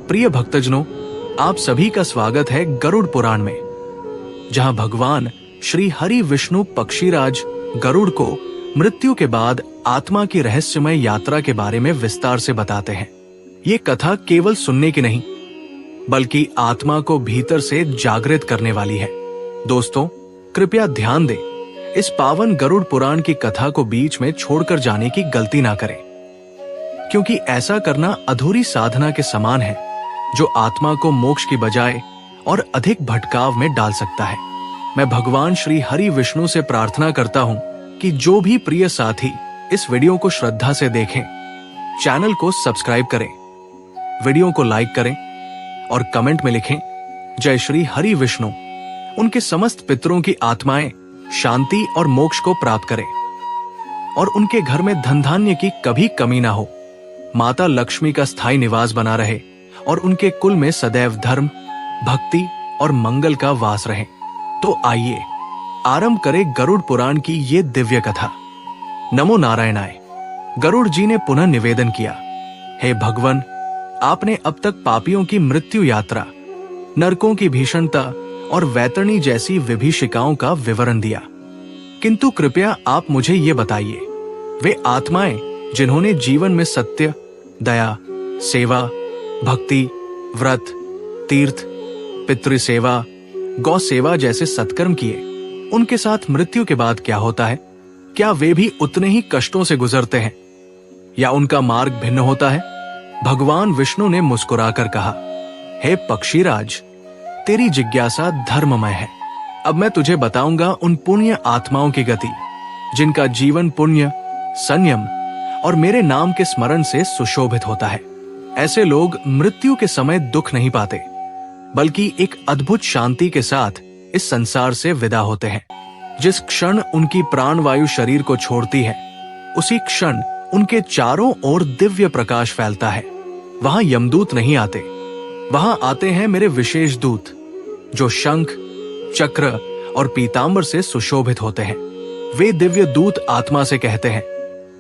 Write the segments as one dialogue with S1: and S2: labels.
S1: प्रिय भक्तजनों, आप सभी का स्वागत है गरुड़ पुराण में, जहां भगवान श्री हरि विष्णु पक्षीराज गरुड़ को मृत्यु के बाद आत्मा की रहस्यमय यात्रा के बारे में विस्तार से बताते हैं। ये कथा केवल सुनने की नहीं, बल्कि आत्मा को भीतर से जागृत करने वाली है। दोस्तों, कृपया ध्यान दें, इस पावन गरुड़ पुराण की कथा को बीच में छोड़कर जाने की गलती ना करें, क्योंकि ऐसा करना अधूरी साधना के समान है, जो आत्मा को मोक्ष की बजाय और अधिक भटकाव में डाल सकता है। मैं भगवान श्री हरि विष्णु से प्रार्थना करता हूं कि जो भी प्रिय साथी इस वीडियो को श्रद्धा से देखें, चैनल को सब्सक्राइब करें, वीडियो को लाइक करें और कमेंट में लिखें, जय श्री हरि विष्णु। उनके समस्त पितरों की आत्माएं शांति और मोक्ष को प्राप्त करें और उनके घर में धन धान्य की कभी कमी ना हो, माता लक्ष्मी का स्थायी निवास बना रहे और उनके कुल में सदैव धर्म, भक्ति और मंगल का वास रहे। तो आइए आरंभ करें गरुड़ पुराण की ये दिव्य कथा। नमो नारायणाय। गरुड़ जी ने पुनः निवेदन किया, हे भगवान, आपने अब तक पापियों की मृत्यु यात्रा, नरकों की भीषणता और वैतरणी जैसी विभीषिकाओं का विवरण दिया, किंतु कृपया आप मुझे ये बताइए, वे आत्माएं जिन्होंने जीवन में सत्य, दया, सेवा, भक्ति, व्रत, तीर्थ, पितृसेवा, गौ सेवा जैसे सत्कर्म किए, उनके साथ मृत्यु के बाद क्या होता है? क्या वे भी उतने ही कष्टों से गुजरते हैं या उनका मार्ग भिन्न होता है? भगवान विष्णु ने मुस्कुराकर कहा, हे पक्षीराज, तेरी जिज्ञासा धर्ममय है। अब मैं तुझे बताऊंगा उन पुण्य आत्माओं की गति, जिनका जीवन पुण्य, संयम और मेरे नाम के स्मरण से सुशोभित होता है। ऐसे लोग मृत्यु के समय दुख नहीं पाते, बल्कि एक अद्भुत शांति के साथ इस संसार से विदा होते हैं। जिस क्षण उनकी प्राणवायु शरीर को छोड़ती है, उसी क्षण उनके चारों ओर दिव्य प्रकाश फैलता है। वहां यमदूत नहीं आते, वहां आते हैं मेरे विशेष दूत, जो शंख, चक्र और पीतांबर से सुशोभित होते हैं। वे दिव्य दूत आत्मा से कहते हैं,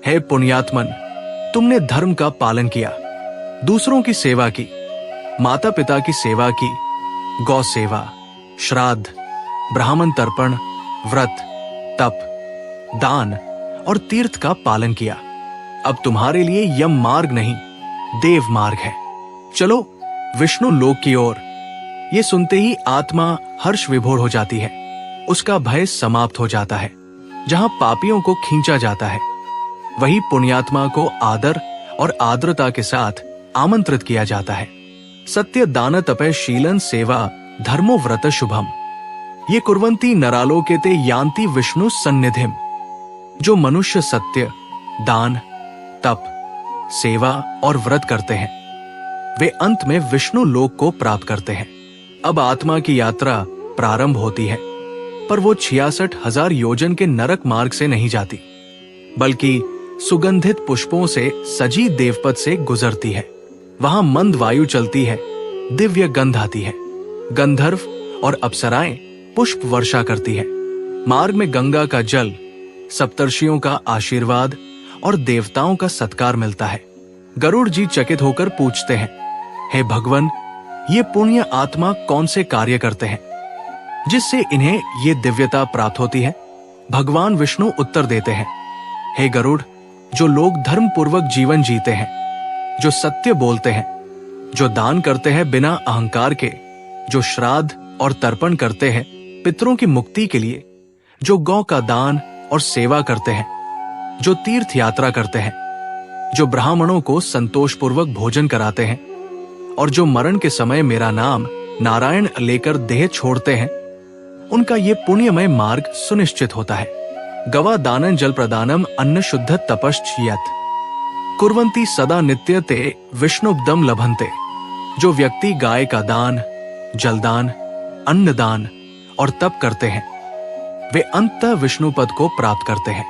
S1: हे पुण्यात्मन, तुमने धर्म का पालन किया, दूसरों की सेवा की, माता पिता की सेवा की, गौ सेवा, श्राद्ध, ब्राह्मण तर्पण, व्रत, तप, दान और तीर्थ का पालन किया। अब तुम्हारे लिए यम मार्ग नहीं, देव मार्ग है। चलो विष्णु लोक की ओर। ये सुनते ही आत्मा हर्ष विभोर हो जाती है, उसका भय समाप्त हो जाता है। जहां पापियों को खींचा जाता है, वही पुण्यात्मा को आदर और आर्द्रता के साथ आमंत्रित किया जाता है। सत्य दान तपः शीलन सेवा धर्मो व्रत शुभम, ये कुर्वन्ति नरालोकेते यान्ति विष्णु सन्निधिम। जो मनुष्य सत्य, दान, तप, सेवा और व्रत करते हैं, वे अंत में विष्णु लोक को प्राप्त करते हैं। अब आत्मा की यात्रा प्रारंभ होती है, पर वो 66,000 योजन के नरक मार्ग से नहीं जाती, बल्कि सुगंधित पुष्पों से सजी देवपद से गुजरती है। वहां मंद वायु चलती है, दिव्य गंध आती है, गंधर्व और अप्सराएं पुष्प वर्षा करती है। मार्ग में गंगा का जल, सप्तर्षियों का आशीर्वाद और देवताओं का सत्कार मिलता है। गरुड़ जी चकित होकर पूछते हैं, हे भगवान, ये पुण्य आत्मा कौन से कार्य करते हैं जिससे इन्हें ये दिव्यता प्राप्त होती है? भगवान विष्णु उत्तर देते हैं, हे गरुड़, जो लोग धर्म पूर्वक जीवन जीते हैं, जो सत्य बोलते हैं, जो दान करते हैं बिना अहंकार के, जो श्राद्ध और तर्पण करते हैं पितरों की मुक्ति के लिए, जो गौ का दान और सेवा करते हैं, जो तीर्थ यात्रा करते हैं, जो ब्राह्मणों को संतोषपूर्वक भोजन कराते हैं और जो मरण के समय मेरा नाम नारायण लेकर देह छोड़ते हैं, उनका ये पुण्यमय मार्ग सुनिश्चित होता है। गवा दानन जल प्रदानम अन्न शुद्ध तपश्चियत कुर्वन्ति सदा नित्यते विष्णुब्दम लभन्ते। जो व्यक्ति गाय का दान, जलदान, अन्नदान और तप करते हैं, वे अंततः विष्णु पद को प्राप्त करते हैं।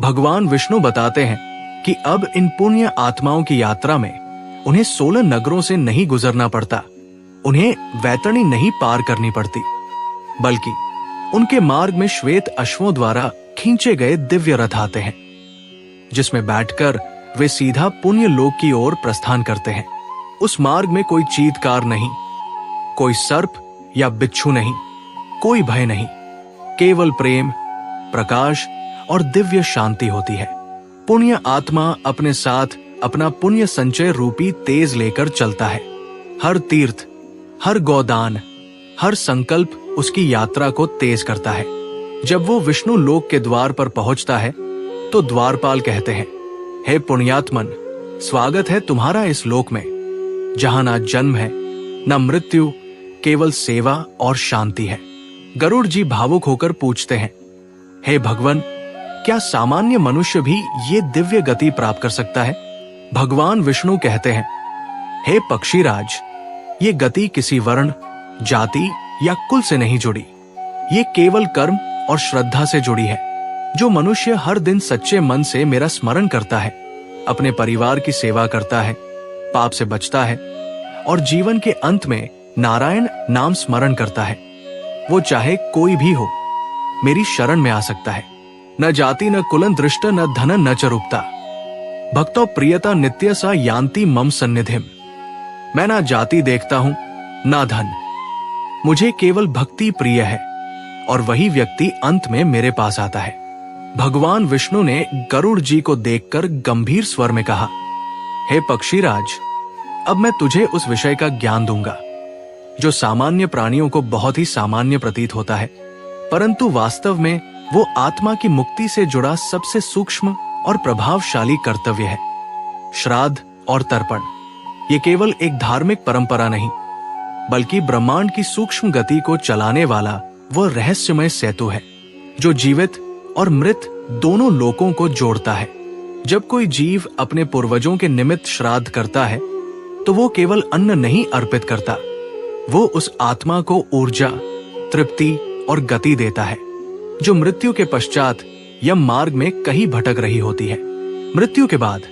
S1: भगवान विष्णु बताते हैं कि अब इन पुण्य आत्माओं की यात्रा में उन्हें 16 नगरों से नहीं गुजरना पड़ता, उन्हें वैतरणी नहीं पार करनी पड़ती, बल्कि उनके मार्ग में श्वेत अश्वों द्वारा खींचे गए दिव्य रथ आते हैं, जिसमें बैठकर वे सीधा पुण्य लोक की ओर प्रस्थान करते हैं। उस मार्ग में कोई चीत्कार नहीं, कोई सर्प या बिच्छू नहीं, कोई भय नहीं, केवल प्रेम, प्रकाश और दिव्य शांति होती है। पुण्य आत्मा अपने साथ अपना पुण्य संचय रूपी तेज लेकर चलता है। हर तीर्थ, हर गोदान, हर संकल्प उसकी यात्रा को तेज करता है। जब वो विष्णु लोक के द्वार पर पहुंचता है तो द्वारपाल कहते हैं, हे पुण्यात्मन, स्वागत है तुम्हारा इस लोक में, जहां ना जन्म है ना मृत्यु, केवल सेवा और शांति है। गरुड़ जी भावुक होकर पूछते हैं, हे भगवान, क्या सामान्य मनुष्य भी ये दिव्य गति प्राप्त कर सकता है? भगवान विष्णु कहते हैं, हे पक्षीराज, ये गति किसी वर्ण, जाति या कुल से नहीं जुड़ी। ये केवल कर्म और श्रद्धा से जुड़ी है। जो मनुष्य हर दिन सच्चे मन से मेरा स्मरण करता है, अपने परिवार की सेवा करता है, पाप से बचता है और जीवन के अंत में नारायण नाम स्मरण करता है, वो चाहे कोई भी हो, मेरी शरण में आ सकता है। न जाति न कुलन दृष्ट न धन न च रूपता, भक्तों प्रियता नित्य सा यान्ति मम सन्निधिम। मैं ना जाति देखता हूं ना धन, मुझे केवल भक्ति प्रिय है और वही व्यक्ति अंत में मेरे पास आता है। भगवान विष्णु ने गरुड़ जी को देखकर गंभीर स्वर में कहा, हे पक्षीराज, अब मैं तुझे उस विषय का ज्ञान दूंगा जो सामान्य प्राणियों को बहुत ही सामान्य प्रतीत होता है, परंतु वास्तव में वो आत्मा की मुक्ति से जुड़ा सबसे सूक्ष्म और प्रभावशाली कर्तव्य है। श्राद्ध और तर्पण ये केवल एक धार्मिक परंपरा नहीं, बल्कि ब्रह्मांड की सूक्ष्म गति को चलाने वाला वो रहस्यमय सेतु है जो जीवित और मृत दोनों लोकों को जोड़ता है। जब कोई जीव अपने पूर्वजों के निमित्त श्राद्ध करता है तो वो केवल अन्न नहीं अर्पित करता, वो उस आत्मा को ऊर्जा, तृप्ति और गति देता है जो मृत्यु के पश्चात यम मार्ग में कहीं भटक रही होती है। मृत्यु के बाद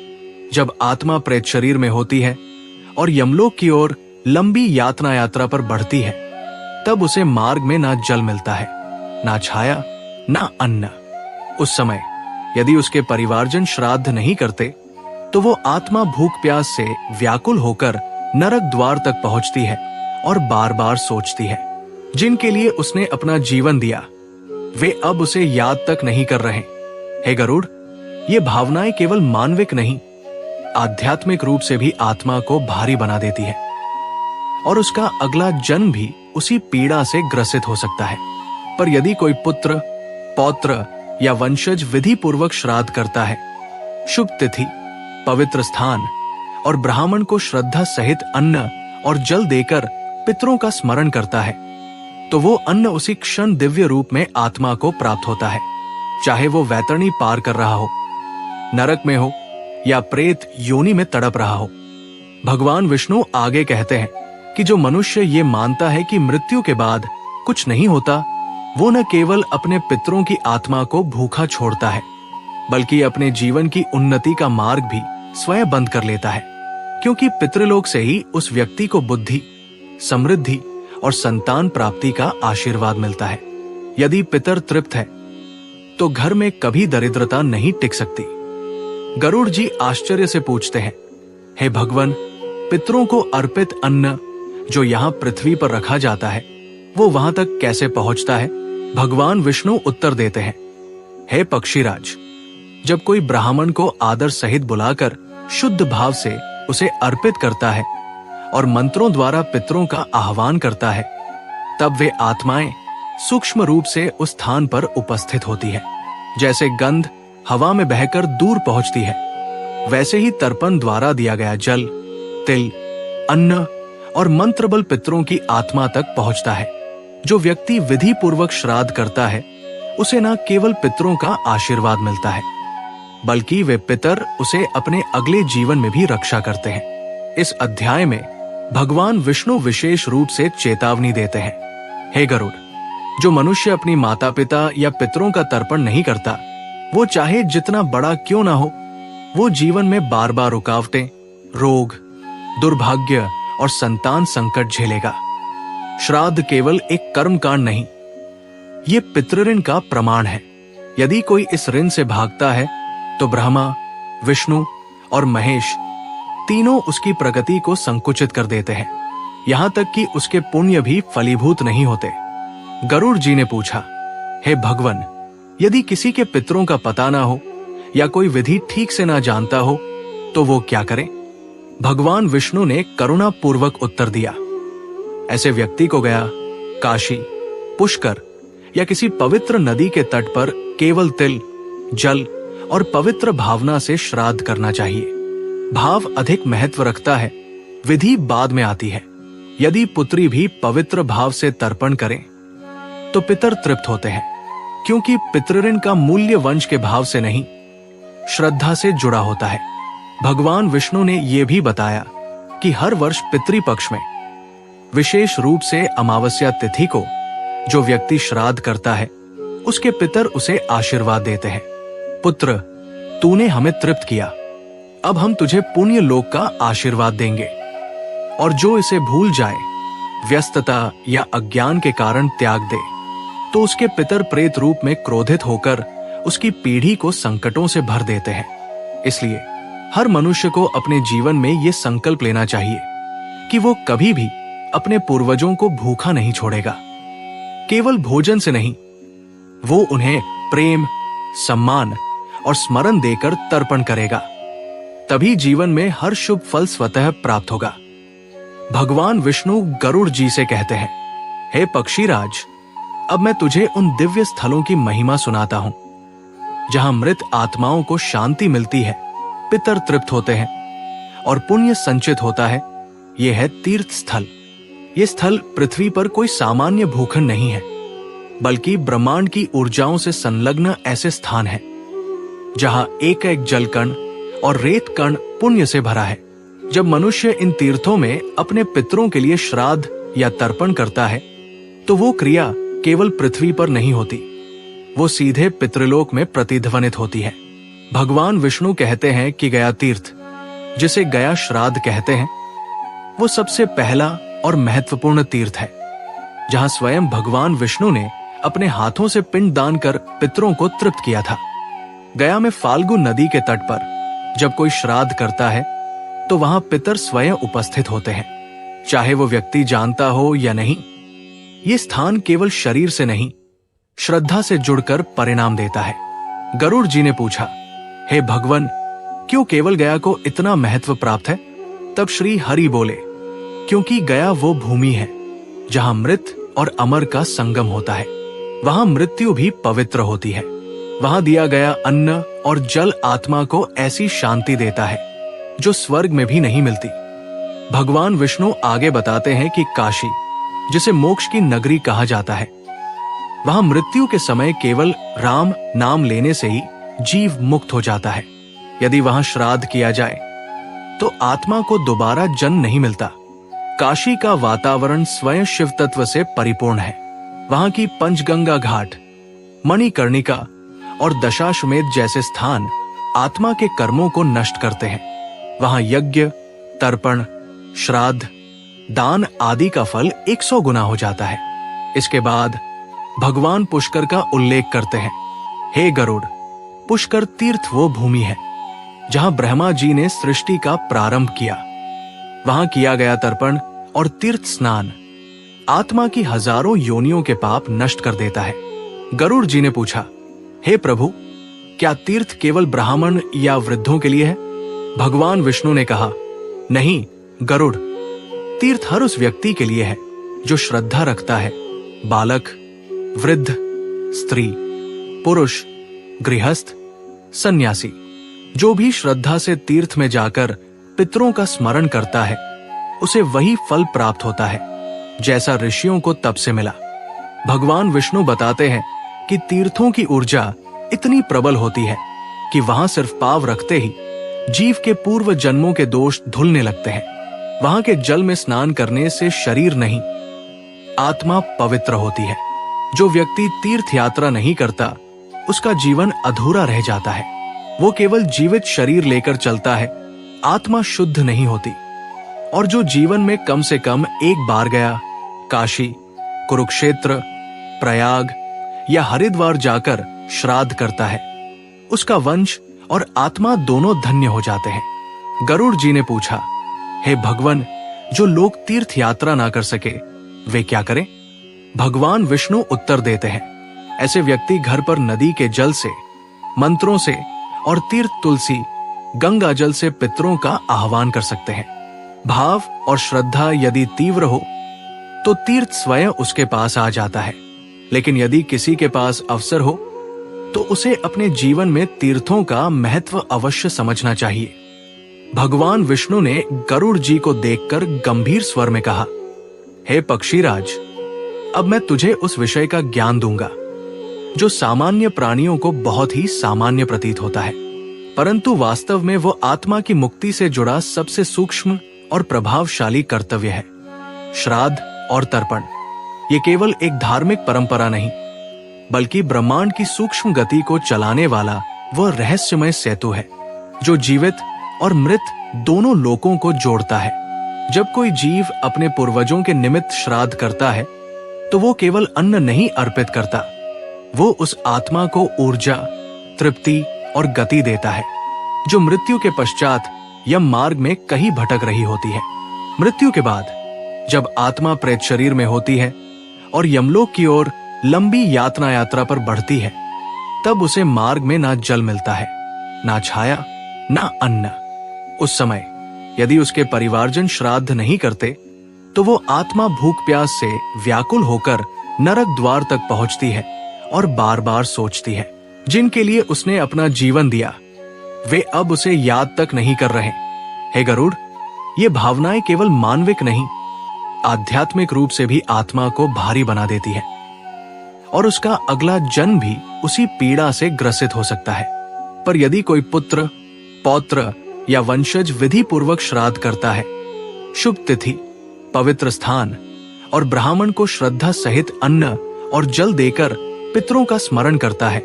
S1: जब आत्मा प्रेत शरीर में होती है और यमलोक की ओर लंबी यात्रा पर बढ़ती है, तब उसे मार्ग में ना जल मिलता है, ना छाया, ना अन्न। उस समय यदि उसके परिवारजन श्राद्ध नहीं करते तो वो आत्मा भूख प्यास से व्याकुल होकर नरक द्वार तक पहुंचती है और बार बार सोचती है, जिनके लिए उसने अपना जीवन दिया वे अब उसे याद तक नहीं कर रहे। हे गरुड़, ये भावनाएं केवल मानविक नहीं, आध्यात्मिक रूप से भी आत्मा को भारी बना देती है और उसका अगला जन्म भी उसी पीड़ा से ग्रसित हो सकता है। पर यदि कोई पुत्र, पौत्र या वंशज विधि पूर्वक श्राद्ध करता है, शुभ तिथि, पवित्र स्थान और ब्राह्मण को श्रद्धा सहित अन्न और जल देकर पितरों का स्मरण करता है, तो वो अन्न उसी क्षण दिव्य रूप में आत्मा को प्राप्त होता है, चाहे वो वैतरणी पार कर रहा हो, नरक में हो या प्रेत योनि में तड़प रहा हो। भगवान विष्णु आगे कहते हैं कि जो मनुष्य ये मानता है कि मृत्यु के बाद कुछ नहीं होता, वो न केवल अपने पितरों की आत्मा को भूखा छोड़ता है, बल्कि अपने जीवन की उन्नति का मार्ग भी स्वयं बंद कर लेता है, क्योंकि पितृलोक से ही उस व्यक्ति को बुद्धि, समृद्धि और संतान प्राप्ति का आशीर्वाद मिलता है। यदि पितर तृप्त है तो घर में कभी दरिद्रता नहीं टिक सकती। गरुड़ जी आश्चर्य से पूछते हैं, हे भगवान, पितरों को अर्पित अन्न जो यहाँ पृथ्वी पर रखा जाता है, वो वहां तक कैसे पहुंचता है? भगवान विष्णु उत्तर देते हैं, हे पक्षीराज, जब कोई ब्राह्मण को आदर सहित बुलाकर शुद्ध भाव से उसे अर्पित करता है और मंत्रों द्वारा पितरों का आह्वान करता है, तब वे आत्माएं सूक्ष्म रूप से उस स्थान पर उपस्थित होती है। जैसे गंध हवा में बहकर दूर पहुंचती है, वैसे ही तर्पण द्वारा दिया गया जल, तिल, अन्न और मंत्र बल पितरों की आत्मा तक पहुंचता है। जो व्यक्ति विधि पूर्वक श्राद्ध करता है, उसे न केवल पितरों का आशीर्वाद मिलता है, बल्कि वे पितर उसे अपने अगले जीवन में भी रक्षा करते हैं। इस अध्याय में भगवान विष्णु विशेष रूप से चेतावनी देते हैं, हे गरुड़, जो मनुष्य अपनी माता पिता या पितरों का तर्पण नहीं करता, वो चाहे जितना बड़ा क्यों ना हो, वो जीवन में बार बार रुकावटें, रोग, दुर्भाग्य और संतान संकट झेलेगा। श्राद्ध केवल एक कर्म कांड नहीं, ये पितृऋण का प्रमाण है। यदि कोई इस ऋण से भागता है तो ब्रह्मा, विष्णु और महेश तीनों उसकी प्रगति को संकुचित कर देते हैं, यहाँ तक कि उसके पुण्य भी फलीभूत नहीं होते। गरुड़ जी ने पूछा, हे भगवन, यदि किसी के पितरों का पता ना हो या कोई विधि ठीक से ना जानता हो तो वो क्या करे? भगवान विष्णु ने करुणा पूर्वक उत्तर दिया, ऐसे व्यक्ति को गया, काशी, पुष्कर या किसी पवित्र नदी के तट पर केवल तिल, जल और पवित्र भावना से श्राद्ध करना चाहिए। भाव अधिक महत्व रखता है, विधि बाद में आती है। यदि पुत्री भी पवित्र भाव से तर्पण करें तो पितर तृप्त होते हैं, क्योंकि पितृऋण का मूल्य वंश के भाव से नहीं, श्रद्धा से जुड़ा होता है। भगवान विष्णु ने यह भी बताया कि हर वर्ष पितृपक्ष में विशेष रूप से अमावस्या तिथि को जो व्यक्ति श्राद्ध करता है उसके पितर उसे आशीर्वाद देते हैं, पुत्र, तूने हमें तृप्त किया, अब हम तुझे पुण्य लोक का आशीर्वाद देंगे। और जो इसे भूल जाए, व्यस्तता या अज्ञान के कारण त्याग दे, तो उसके पितर प्रेत रूप में क्रोधित होकर उसकी पीढ़ी को संकटों से भर देते हैं। इसलिए हर मनुष्य को अपने जीवन में यह संकल्प लेना चाहिए कि वो कभी भी अपने पूर्वजों को भूखा नहीं छोड़ेगा। केवल भोजन से नहीं, वो उन्हें प्रेम, सम्मान और स्मरण देकर तर्पण करेगा, तभी जीवन में हर शुभ फल स्वतः प्राप्त होगा। भगवान विष्णु गरुड़ जी से कहते हैं, हे पक्षीराज, अब मैं तुझे उन दिव्य स्थलों की महिमा सुनाता हूं जहां मृत आत्माओं को शांति मिलती है, पितर तृप्त होते हैं और पुण्य संचित होता है। यह है तीर्थ स्थल। ये स्थल पृथ्वी पर कोई सामान्य भूखंड नहीं है, बल्कि ब्रह्मांड की ऊर्जाओं से संलग्न ऐसे स्थान हैं जहां एक एक जलकण और रेत कण पुण्य से भरा है। जब मनुष्य इन तीर्थों में अपने पितरों के लिए श्राद्ध या तर्पण करता है तो वो क्रिया केवल पृथ्वी पर नहीं होती, वो सीधे पितृलोक में प्रतिध्वनित होती है। भगवान विष्णु कहते हैं कि गया तीर्थ, जिसे गया श्राद्ध कहते हैं, वो सबसे पहला और महत्वपूर्ण तीर्थ है, जहां स्वयं भगवान विष्णु ने अपने हाथों से पिंड दान कर पितरों को तृप्त किया था। गया में फाल्गु नदी के तट पर जब कोई श्राद्ध करता है तो वहां पितर स्वयं उपस्थित होते हैं, चाहे वो व्यक्ति जानता हो या नहीं। ये स्थान केवल शरीर से नहीं, श्रद्धा से जुड़कर परिणाम देता है। गरुड़ जी ने पूछा, हे भगवन, क्यों केवल गया को इतना महत्व प्राप्त है? तब श्री हरि बोले, क्योंकि गया वो भूमि है जहां मृत और अमर का संगम होता है। वहां मृत्यु भी पवित्र होती है। वहां दिया गया अन्न और जल आत्मा को ऐसी शांति देता है जो स्वर्ग में भी नहीं मिलती। भगवान विष्णु आगे बताते हैं कि काशी, जिसे मोक्ष की नगरी कहा जाता है, वहां मृत्यु के समय केवल राम नाम लेने से ही जीव मुक्त हो जाता है। यदि वहां श्राद्ध किया जाए तो आत्मा को दोबारा जन्म नहीं मिलता। काशी का वातावरण स्वयं शिव तत्व से परिपूर्ण है। वहां की पंचगंगा घाट, मणिकर्णिका और दशाश्वमेध जैसे स्थान आत्मा के कर्मों को नष्ट करते हैं। वहां यज्ञ, तर्पण, श्राद्ध, दान आदि का फल 100 गुना हो जाता है। इसके बाद भगवान पुष्कर का उल्लेख करते हैं, हे गरुड़, पुष्कर तीर्थ वो भूमि है जहां ब्रह्मा जी ने सृष्टि का प्रारंभ किया। वहां किया गया तर्पण और तीर्थ स्नान आत्मा की हजारों योनियों के पाप नष्ट कर देता है। गरुड़ जी ने पूछा, हे प्रभु, क्या तीर्थ केवल ब्राह्मण या वृद्धों के लिए है? भगवान विष्णु ने कहा, नहीं गरुड़, तीर्थ हर उस व्यक्ति के लिए है जो श्रद्धा रखता है। बालक, वृद्ध, स्त्री, पुरुष, गृहस्थ, सन्यासी, जो भी श्रद्धा से तीर्थ में जाकर पितरों का स्मरण करता है, उसे वही फल प्राप्त होता है जैसा ऋषियों को तप से मिला। भगवान विष्णु बताते हैं कि तीर्थों की ऊर्जा इतनी प्रबल होती है कि वहां सिर्फ पांव रखते ही जीव के पूर्व जन्मों के दोष धुलने लगते हैं। वहां के जल में स्नान करने से शरीर नहीं, आत्मा पवित्र होती है। जो व्यक्ति तीर्थ यात्रा नहीं करता, उसका जीवन अधूरा रह जाता है। वो केवल जीवित शरीर लेकर चलता है, आत्मा शुद्ध नहीं होती। और जो जीवन में कम से कम एक बार गया, काशी, कुरुक्षेत्र, प्रयाग या हरिद्वार जाकर श्राद्ध करता है, उसका वंश और आत्मा दोनों धन्य हो जाते हैं। गरुड़ जी ने पूछा, हे भगवान, जो लोग तीर्थ यात्रा ना कर सके वे क्या करें? भगवान विष्णु उत्तर देते हैं, ऐसे व्यक्ति घर पर नदी के जल से, मंत्रों से और तीर्थ तुलसी गंगा जल से पितरों का आह्वान कर सकते हैं। भाव और श्रद्धा यदि तीव्र हो तो तीर्थ स्वयं उसके पास आ जाता है, लेकिन यदि किसी के पास अवसर हो तो उसे अपने जीवन में तीर्थों का महत्व अवश्य समझना चाहिए। भगवान विष्णु ने गरुड़ जी को देखकर गंभीर स्वर में कहा, हे पक्षीराज, अब मैं तुझे उस विषय का ज्ञान दूंगा जो सामान्य प्राणियों को बहुत ही सामान्य प्रतीत होता है, परंतु वास्तव में वो आत्मा की मुक्ति से जुड़ा सबसे सूक्ष्म और प्रभावशाली कर्तव्य है। श्राद्ध और तर्पण ये केवल एक धार्मिक परंपरा नहीं, बल्कि ब्रह्मांड की सूक्ष्म गति को चलाने वाला वह रहस्यमय सेतु है जो जीवित और मृत दोनों लोकों को जोड़ता है। जब कोई जीव अपने पूर्वजों के निमित्त श्राद्ध करता है तो वो केवल अन्न नहीं अर्पित करता, वो उस आत्मा को ऊर्जा, तृप्ति और गति देता है जो मृत्यु के पश्चात यम मार्ग में कहीं भटक रही होती है। मृत्यु के बाद जब आत्मा प्रेत शरीर में होती है और यमलोक की ओर लंबी यात्रा पर बढ़ती है, तब उसे मार्ग में ना जल मिलता है, ना छाया, ना अन्न। उस समय यदि उसके परिवारजन श्राद्ध नहीं करते तो वो आत्मा भूख प्यास से व्याकुल होकर नरक द्वार तक पहुंचती है और बार बार सोचती है, जिनके लिए उसने अपना जीवन दिया वे अब उसे याद तक नहीं कर रहे। हे गरुड़, ये भावनाएं केवल मानविक नहीं, आध्यात्मिक रूप से भी आत्मा को भारी बना देती है और उसका अगला जन्म भी उसी पीड़ा से ग्रसित हो सकता है। पर यदि कोई पुत्र, पौत्र या वंशज विधि पूर्वक श्राद्ध करता है, शुभ तिथि, पवित्र स्थान और ब्राह्मण को श्रद्धा सहित अन्न और जल देकर पितरों का स्मरण करता है,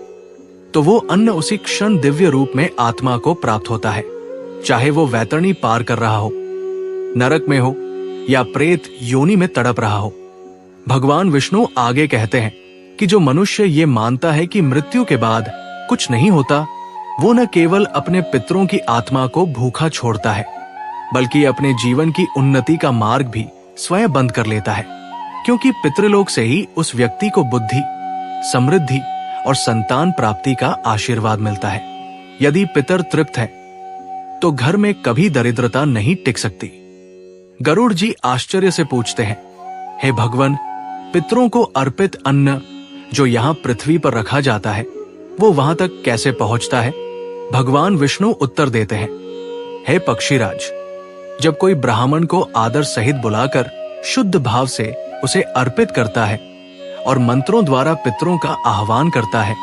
S1: तो वो अन्न उसी क्षण दिव्य रूप में आत्मा को प्राप्त होता है, चाहे वो वैतरणी पार कर रहा हो, नरक में हो या प्रेत योनि में तड़प रहा हो। भगवान विष्णु आगे कहते हैं कि जो मनुष्य ये मानता है कि मृत्यु के बाद कुछ नहीं होता, वो न केवल अपने पितरों की आत्मा को भूखा छोड़ता है, बल्कि अपने जीवन की उन्नति का मार्ग भी स्वयं बंद कर लेता है, क्योंकि पितृलोक से ही उस व्यक्ति को बुद्धि, समृद्धि और संतान प्राप्ति का आशीर्वाद मिलता है। यदि पितर तृप्त है तो घर में कभी दरिद्रता नहीं टिक सकती। गरुड़ जी आश्चर्य से पूछते हैं, हे भगवान, पितरों को अर्पित अन्न जो यहाँ पृथ्वी पर रखा जाता है वो वहां तक कैसे पहुंचता है? भगवान विष्णु उत्तर देते हैं, हे पक्षीराज, जब कोई ब्राह्मण को आदर सहित बुलाकर शुद्ध भाव से उसे अर्पित करता है और मंत्रों द्वारा पितरों का आह्वान करता है,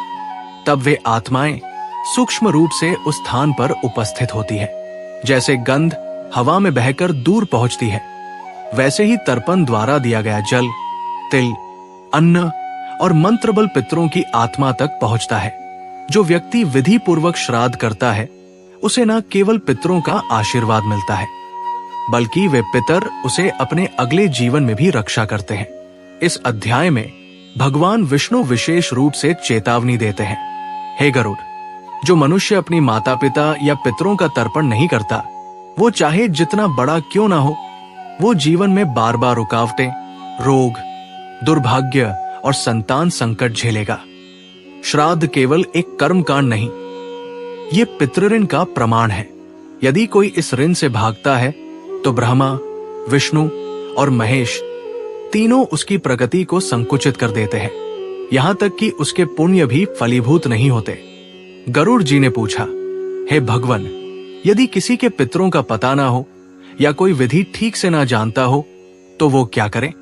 S1: तब वे आत्माएं सूक्ष्म रूप से उस स्थान पर उपस्थित होती है। जैसे गंध हवा में बहकर दूर पहुंचती है, वैसे ही तर्पण द्वारा दिया गया जल, तिल, अन्न और मंत्र बल पितरों की आत्मा तक पहुंचता है। जो व्यक्ति विधि पूर्वक श्राद्ध करता है उसे न केवल पितरों का आशीर्वाद मिलता है, बल्कि वे पितर उसे अपने अगले जीवन में भी रक्षा करते हैं। इस अध्याय में भगवान विष्णु विशेष रूप से चेतावनी देते हैं, हे गरुड़, जो मनुष्य अपनी माता पिता या पितरों का तर्पण नहीं करता, वो चाहे जितना बड़ा क्यों ना हो, वो जीवन में बार बार रुकावटें, रोग, दुर्भाग्य और संतान संकट झेलेगा। श्राद्ध केवल एक कर्म कांड नहीं, ये पितृऋण का प्रमाण है। यदि कोई इस ऋण से भागता है तो ब्रह्मा, विष्णु और महेश तीनों उसकी प्रगति को संकुचित कर देते हैं, यहां तक कि उसके पुण्य भी फलीभूत नहीं होते। गरुड़ जी ने पूछा, हे भगवान, यदि किसी के पितरों का पता ना हो या कोई विधि ठीक से ना जानता हो तो वो क्या करे?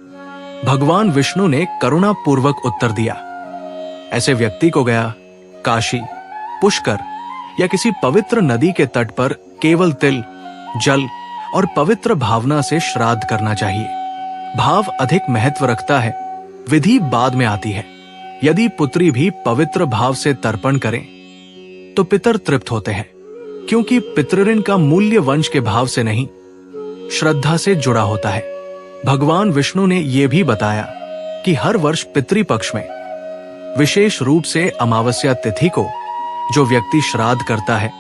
S1: भगवान विष्णु ने करुणा पूर्वक उत्तर दिया, ऐसे व्यक्ति को गया, काशी, पुष्कर या किसी पवित्र नदी के तट पर केवल तिल, जल और पवित्र भावना से श्राद्ध करना चाहिए। भाव अधिक महत्व रखता है, विधि बाद में आती है। यदि पुत्री भी पवित्र भाव से तर्पण करें तो पितर तृप्त होते हैं, क्योंकि पितृऋण का मूल्य वंश के भाव से नहीं, श्रद्धा से जुड़ा होता है। भगवान विष्णु ने यह भी बताया कि हर वर्ष पितृपक्ष में विशेष रूप से अमावस्या तिथि को जो व्यक्ति श्राद्ध करता है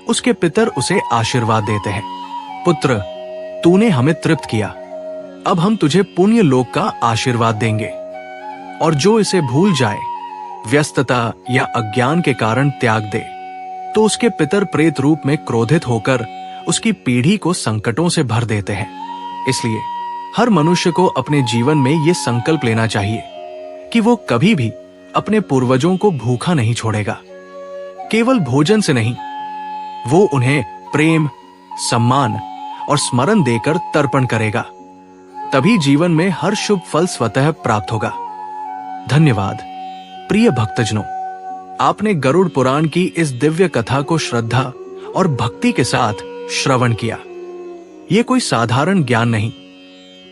S1: उसके पितर उसे आशीर्वाद देते हैं। पुत्र, तूने हमें तृप्त किया, अब हम तुझे पुण्य लोक का आशीर्वाद देंगे। और जो इसे भूल जाए, व्यस्तता या अज्ञान के कारण त्याग दे, तो उसके पितर प्रेत रूप में क्रोधित होकर उसकी पीढ़ी को संकटों से भर देते हैं। इसलिए हर मनुष्य को अपने जीवन में यह संकल्प लेना चाहिए कि वो कभी भी अपने पूर्वजों को भूखा नहीं छोड़ेगा। केवल भोजन से नहीं, वो उन्हें प्रेम, सम्मान और स्मरण देकर तर्पण करेगा। तभी जीवन में हर शुभ फल स्वतः प्राप्त होगा। धन्यवाद प्रिय भक्तजनों, आपने गरुड़ पुराण की इस दिव्य कथा को श्रद्धा और भक्ति के साथ श्रवण किया। ये कोई साधारण ज्ञान नहीं,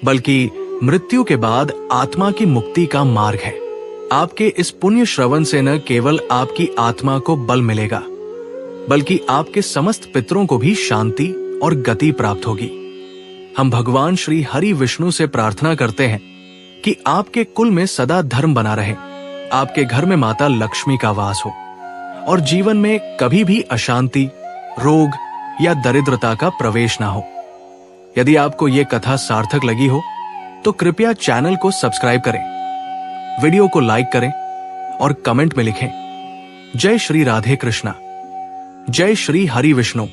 S1: बल्कि मृत्यु के बाद आत्मा की मुक्ति का मार्ग है। आपके इस पुण्य श्रवण से न केवल आपकी आत्मा को बल मिलेगा, बल्कि आपके समस्त पितरों को भी शांति और गति प्राप्त होगी। हम भगवान श्री हरि विष्णु से प्रार्थना करते हैं कि आपके कुल में सदा धर्म बना रहे, आपके घर में माता लक्ष्मी का वास हो और जीवन में कभी भी अशांति, रोग या दरिद्रता का प्रवेश ना हो। यदि आपको ये कथा सार्थक लगी हो तो कृपया चैनल को सब्सक्राइब करें, वीडियो को लाइक करें और कमेंट में लिखें जय श्री राधे कृष्णा, जय श्री हरि विष्णु।